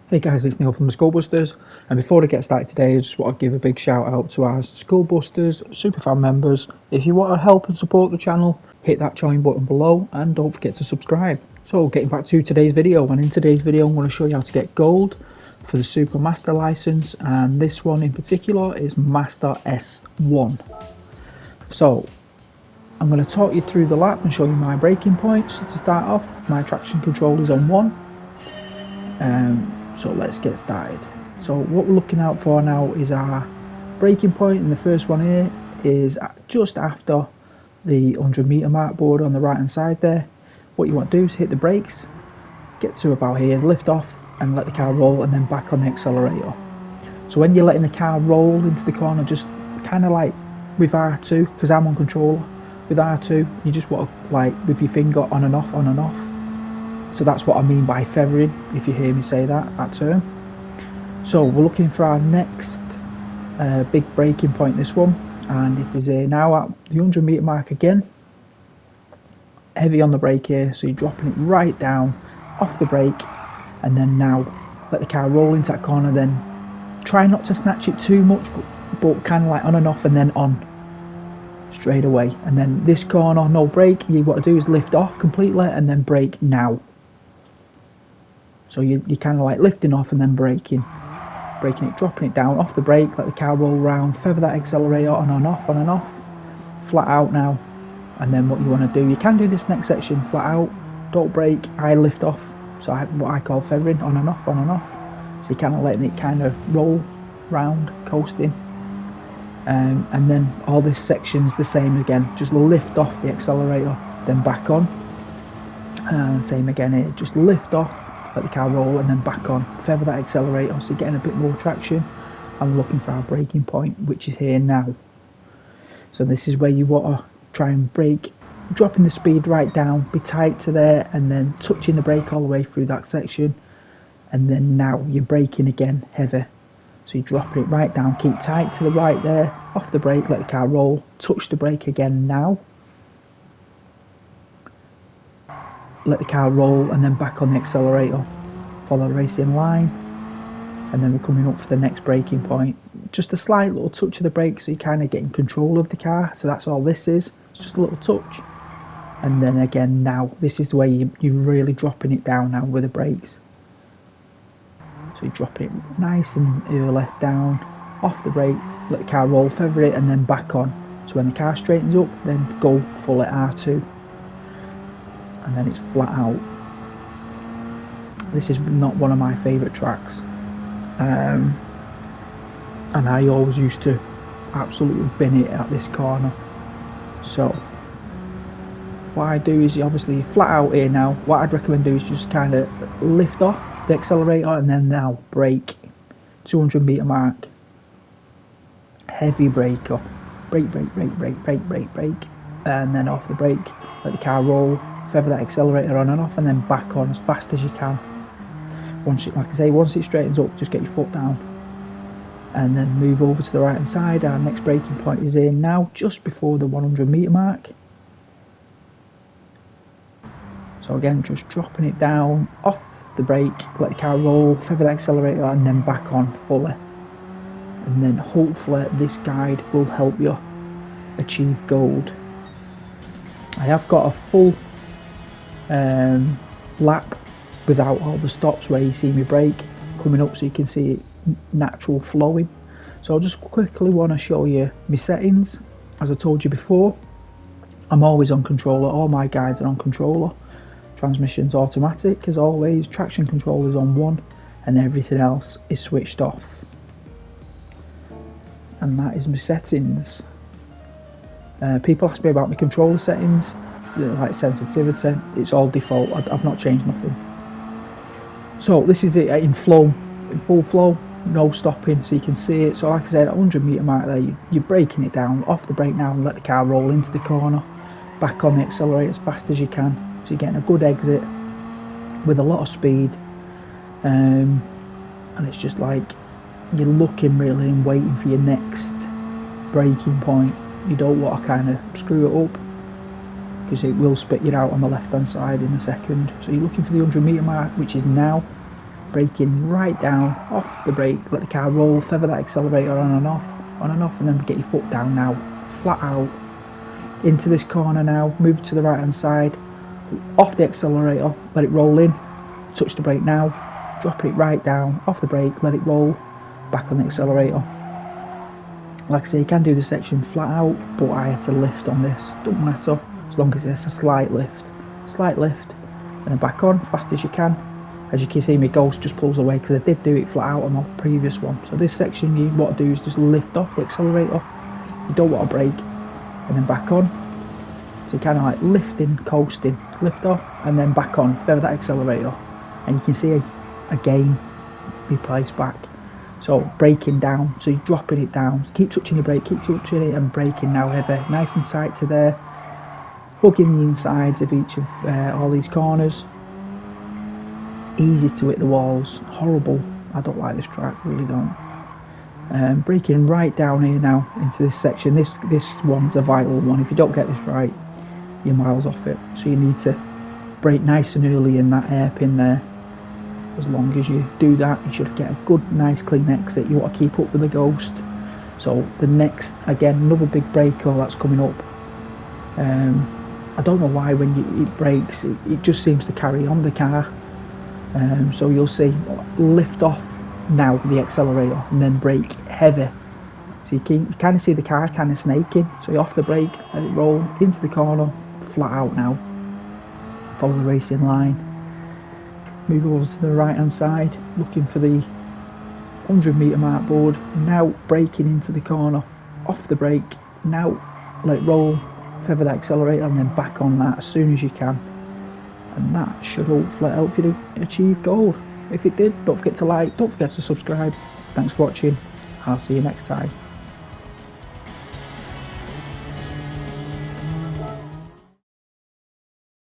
Hey guys, it's Neil from the Skullbusters, and before I get started today, I just want to give a big shout out to our Skullbusters superfan members. If you want to help and support the channel, hit that join button below and don't forget to subscribe. So getting back to today's video, and in today's video I'm going to show you how to get gold for the Super Master license, and this one in particular is Master S1. So I'm going to talk you through the lap and show you my braking points. To start off, my traction control is on 1. So let's get started. So what we're looking out for now is our braking point, and the first one here is just after the 100-meter mark board on the right hand side there. What you want to do is hit the brakes, get to about here, lift off and let the car roll, and then back on the accelerator. So when you're letting the car roll into the corner, just kind of like with R2, because I'm on controller, with R2 you just want to like with your finger on and off, on and off. So that's what I mean by feathering, if you hear me say that term. So we're looking for our next big braking point, this one, and it is now at the 100-meter mark again. Heavy on the brake here, so you're dropping it right down off the brake, and then now let the car roll into that corner. Then try not to snatch it too much, but kind of like on and off, and then on straight away. And then this corner, no brake, you what to do is lift off completely and then brake now. So you're kind of like lifting off and then braking it, dropping it down off the brake, let the car roll round, feather that accelerator on and off, on and off, flat out now. And then what you want to do, you can do this next section flat out, don't brake, I lift off, so what I call feathering, on and off, on and off. So you're kind of letting it kind of roll round, coasting. And then all this section's the same again, just lift off the accelerator, then back on. And same again here, just lift off, let the car roll, and then back on, feather that accelerator, so you're getting a bit more traction. I'm looking for our braking point, which is here now. So this is where you want to try and brake, dropping the speed right down, be tight to there, and then touching the brake all the way through that section. And then now you're braking again, heavy. So you're dropping it right down, keep tight to the right there, off the brake, let the car roll, touch the brake again now. Let the car roll and then back on the accelerator, follow the racing line, and then we're coming up for the next braking point. Just a slight little touch of the brake, so you're kind of getting control of the car. So that's all this is, it's just a little touch. And then again now, this is where you're really dropping it down now with the brakes. So you drop it nice and early down, off the brake, let the car roll, feather it, and then back on. So when the car straightens up, then go full at R2. And then it's flat out. This is not one of my favourite tracks, and I always used to absolutely bin it at this corner. So what I do is, obviously flat out here now, what I'd recommend do is just kind of lift off the accelerator and then now brake, 200-meter mark, heavy brake up, brake, and then off the brake, let the car roll, feather that accelerator on and off, and then back on as fast as you can. Once it, like I say, once it straightens up, just get your foot down and then move over to the right hand side. Our next braking point is in now, just before the 100-meter mark. So again, just dropping it down off the brake, let the car roll, feather the accelerator, and then back on fully. And then hopefully this guide will help you achieve gold. I have got a full lap without all the stops where you see me brake coming up, so you can see it natural flowing. So I'll just quickly want to show you my settings. As I told you before, I'm always on controller, all my guides are on controller. Transmission's automatic as always, traction control is on 1, and everything else is switched off. And that is my settings. People ask me about my controller settings, like sensitivity, it's all default, I've not changed nothing. So this is it in flow, in full flow, no stopping, so you can see it. So like I said, at 100-meter mark there, you're braking it down, off the brake now, and let the car roll into the corner, back on the accelerator as fast as you can. So you're getting a good exit with a lot of speed, and it's just like you're looking really and waiting for your next braking point. You don't want to kind of screw it up, because it will spit you out on the left hand side in a second. So you're looking for the 100-meter mark, which is now. braking right down, off the brake, let the car roll, feather that accelerator on and off, and then get your foot down now, flat out, into this corner now, move to the right hand side, off the accelerator, let it roll in, touch the brake now, drop it right down, off the brake, let it roll, back on the accelerator. Like I say, you can do the section flat out, but I had to lift on this, don't matter, as long as it's a slight lift, and then back on, fast as you can. As you can see, my Ghost just pulls away because I did do it flat out on my previous one. So this section, you want to do is just lift off the accelerator, you don't want to brake, and then back on. So you're kind of like lifting, coasting, lift off, and then back on, feather that accelerator, and you can see a gain be placed back. So braking down, so you're dropping it down, keep touching your brake, keep touching it, and braking now heavy, nice and tight to there, hugging the insides of each of all these corners. Easy to hit the walls, horrible. I don't like this track, really don't. Braking right down here now into this section. This one's a vital one. If you don't get this right, you're miles off it. So you need to brake nice and early in that hairpin there. As long as you do that, you should get a good, nice, clean exit. You want to keep up with the Ghost. So the next, again, another big brake that's coming up. I don't know why when it brakes, it just seems to carry on the car. So you'll see lift off now with the accelerator and then brake heavy, so you kind of see the car kind of snaking. So you're off the brake, let it roll into the corner, flat out now, follow the racing line, move over to the right hand side, looking for the 100-metre mark board, now braking into the corner, off the brake, now let it roll, feather the accelerator, and then back on that as soon as you can. And that should hopefully help you to achieve gold. If it did, don't forget to like, don't forget to subscribe. Thanks for watching. I'll see you next time.